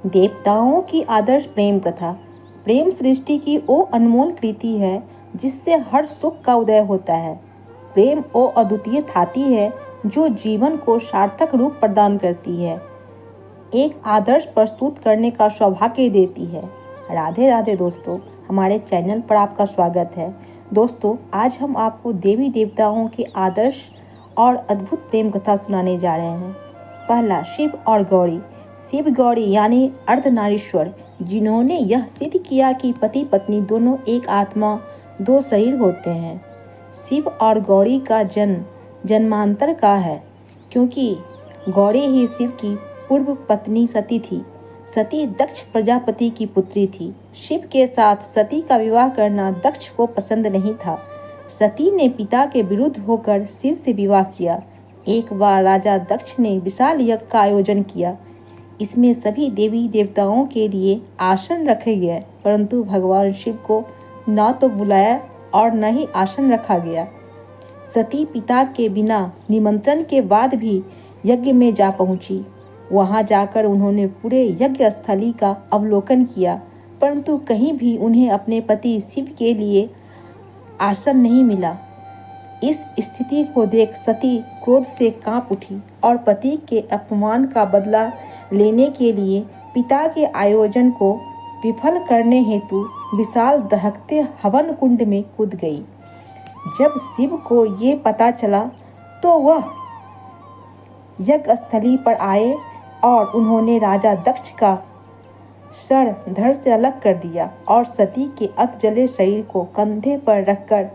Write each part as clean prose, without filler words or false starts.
देवताओं की आदर्श प्रेम कथा। प्रेम सृष्टि की वो अनमोल कृति है जिससे हर सुख का उदय होता है। प्रेम वो अद्वितीय थाती है जो जीवन को सार्थक रूप प्रदान करती है, एक आदर्श प्रस्तुत करने का सौभाग्य देती है। राधे राधे दोस्तों, हमारे चैनल पर आपका स्वागत है। दोस्तों, आज हम आपको देवी देवताओं के आदर्श और अद्भुत प्रेम कथा सुनाने जा रहे हैं। पहला, शिव और गौरी। शिव गौरी यानी अर्धनारीश्वर, जिन्होंने यह सिद्ध किया कि पति पत्नी दोनों एक आत्मा दो शरीर होते हैं। शिव और गौरी का जन्म जन्मांतर का है, क्योंकि गौरी ही शिव की पूर्व पत्नी सती थी। सती दक्ष प्रजापति की पुत्री थी। शिव के साथ सती का विवाह करना दक्ष को पसंद नहीं था। सती ने पिता के विरुद्ध होकर शिव से विवाह किया। एक बार राजा दक्ष ने विशाल यज्ञ का आयोजन किया। इसमें सभी देवी देवताओं के लिए आसन रखे गए, परंतु भगवान शिव को न तो बुलाया और न ही आसन रखा गया। सती पिता के बिना निमंत्रण के बाद भी यज्ञ में जा पहुंची। वहां जाकर उन्होंने पूरे यज्ञ स्थली का अवलोकन किया, परंतु कहीं भी उन्हें अपने पति शिव के लिए आसन नहीं मिला। इस स्थिति को देख सती क्रोध से कांप उठी और पति के अपमान का बदला लेने के लिए पिता के आयोजन को विफल करने हेतु विशाल दहकते हवन कुंड में कूद गई। जब शिव को ये पता चला तो वह यज्ञ स्थली पर आए और उन्होंने राजा दक्ष का सर धड़ से अलग कर दिया और सती के अध जले शरीर को कंधे पर रखकर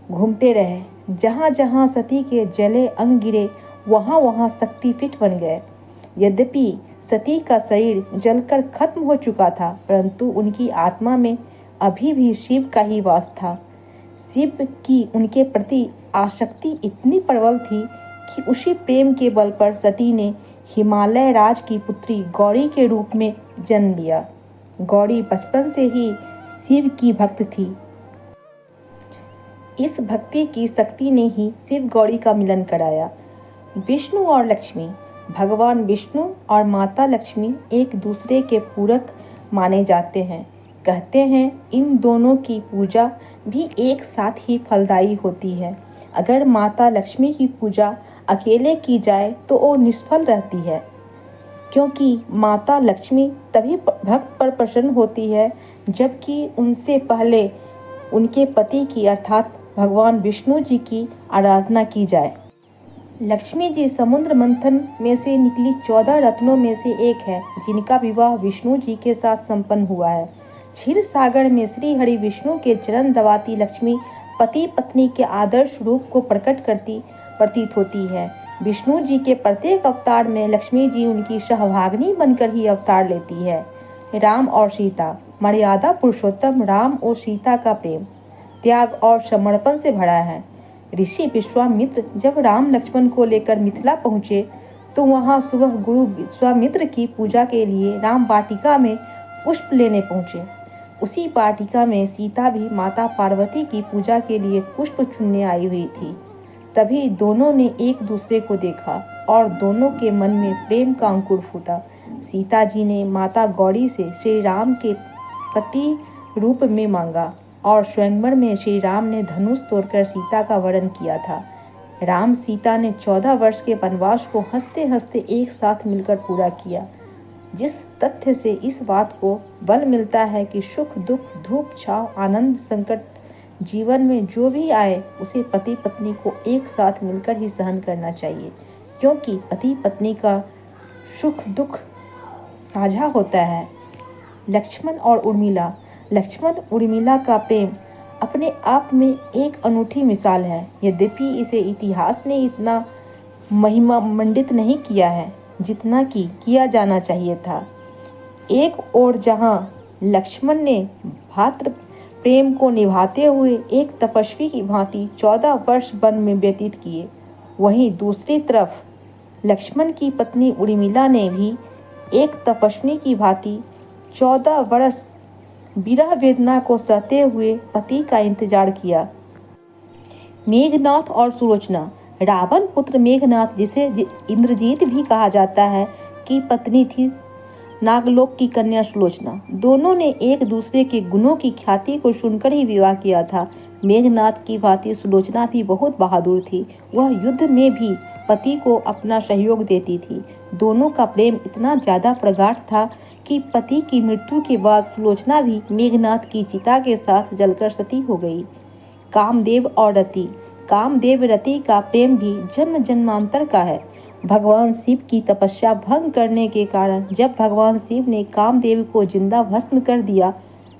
घूमते रहे। जहाँ जहाँ सती के जले अंग गिरे वहाँ वहाँ शक्तिपीठ बन गए। यद्यपि सती का शरीर जलकर खत्म हो चुका था, परंतु उनकी आत्मा में अभी भी शिव का ही वास था। शिव की उनके प्रति आसक्ति इतनी प्रबल थी कि उसी प्रेम के बल पर सती ने हिमालय राज की पुत्री गौरी के रूप में जन्म लिया। गौरी बचपन से ही शिव की भक्त थी। इस भक्ति की शक्ति ने ही शिव गौरी का मिलन कराया। विष्णु और लक्ष्मी। भगवान विष्णु और माता लक्ष्मी एक दूसरे के पूरक माने जाते हैं। कहते हैं इन दोनों की पूजा भी एक साथ ही फलदायी होती है। अगर माता लक्ष्मी की पूजा अकेले की जाए तो वो निष्फल रहती है, क्योंकि माता लक्ष्मी तभी भक्त पर प्रसन्न होती है जबकि उनसे पहले उनके पति की अर्थात भगवान विष्णु जी की आराधना की जाए। लक्ष्मी जी समुद्र मंथन में से निकली 14 रत्नों में से एक है, जिनका विवाह विष्णु जी के साथ संपन्न हुआ है। क्षीर सागर में श्री हरि विष्णु के चरण दबाती लक्ष्मी पति पत्नी के आदर्श रूप को प्रकट करती प्रतीत होती है। विष्णु जी के प्रत्येक अवतार में लक्ष्मी जी उनकी सहभागिनी बनकर ही अवतार लेती है। राम और सीता। मर्यादा पुरुषोत्तम राम और सीता का प्रेम त्याग और समर्पण से भरा है। ऋषि विश्वामित्र जब राम लक्ष्मण को लेकर मिथिला पहुँचे तो वहाँ सुबह गुरु विश्वामित्र की पूजा के लिए राम वाटिका में पुष्प लेने पहुँचे। उसी वाटिका में सीता भी माता पार्वती की पूजा के लिए पुष्प चुनने आई हुई थी। तभी दोनों ने एक दूसरे को देखा और दोनों के मन में प्रेम का अंकुर फूटा। सीता जी ने माता गौरी से श्री राम के पति रूप में मांगा और स्वयंवर में श्री राम ने धनुष तोड़कर सीता का वरण किया था। राम सीता ने 14 वर्ष के वनवास को हंसते हंसते एक साथ मिलकर पूरा किया, जिस तथ्य से इस बात को बल मिलता है कि सुख दुख धूप छाव आनंद संकट जीवन में जो भी आए उसे पति पत्नी को एक साथ मिलकर ही सहन करना चाहिए, क्योंकि पति पत्नी का सुख दुख साझा होता है। लक्ष्मण और उर्मिला। लक्ष्मण उर्मिला का प्रेम अपने आप में एक अनूठी मिसाल है, यद्यपि इसे इतिहास ने इतना महिमा मंडित नहीं किया है जितना कि किया जाना चाहिए था। एक ओर जहां लक्ष्मण ने भातृ प्रेम को निभाते हुए एक तपस्वी की भांति 14 वर्ष वन में व्यतीत किए, वहीं दूसरी तरफ लक्ष्मण की पत्नी उर्मिला ने भी एक तपस्वी की भांति 14 वर्ष विरह वेदना को सहते हुए पति का इंतजार किया। मेघनाथ और सुलोचना। रावण पुत्र मेघनाथ, जिसे इंद्रजीत भी कहा जाता है, की पत्नी थी नागलोक की कन्या सुलोचना। दोनों ने एक दूसरे के गुणों की ख्याति को सुनकर ही विवाह किया था। मेघनाद की भांति सुलोचना भी बहुत बहादुर थी। वह युद्ध में भी पति को अपना सहयोग देती थी। दोनों का प्रेम इतना ज्यादा प्रगाढ़ था कि पति की मृत्यु के बाद सुलोचना भी मेघनाद की चिता के साथ जलकर सती हो गई। कामदेव और रति। कामदेव रति का प्रेम भी जन्म जन्मांतर का है। भगवान शिव की तपस्या भंग करने के कारण जब भगवान शिव ने कामदेव को जिंदा भस्म कर दिया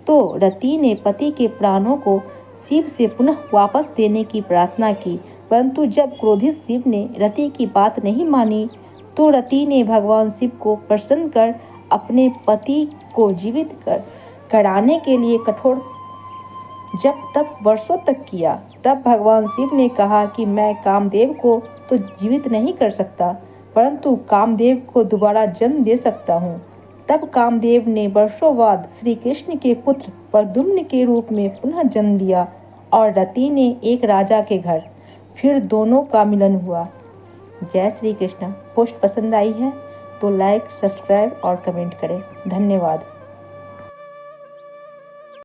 तो रति ने पति के प्राणों को शिव से पुनः वापस देने की प्रार्थना की, परंतु जब क्रोधित शिव ने रति की बात नहीं मानी तो रति ने भगवान शिव को प्रसन्न कर अपने पति को जीवित कराने के लिए कठोर जब तक वर्षों तक किया। तब भगवान शिव ने कहा कि मैं कामदेव को तो जीवित नहीं कर सकता, परंतु कामदेव को दोबारा जन्म दे सकता हूँ। तब कामदेव ने वर्षों बाद श्री कृष्ण के पुत्र प्रद्युम्न के रूप में पुनः जन्म लिया और रति ने एक राजा के घर। फिर दोनों का मिलन हुआ। जय श्री कृष्ण। पोस्ट पसंद आई है तो लाइक, सब्सक्राइब और कमेंट करें। धन्यवाद।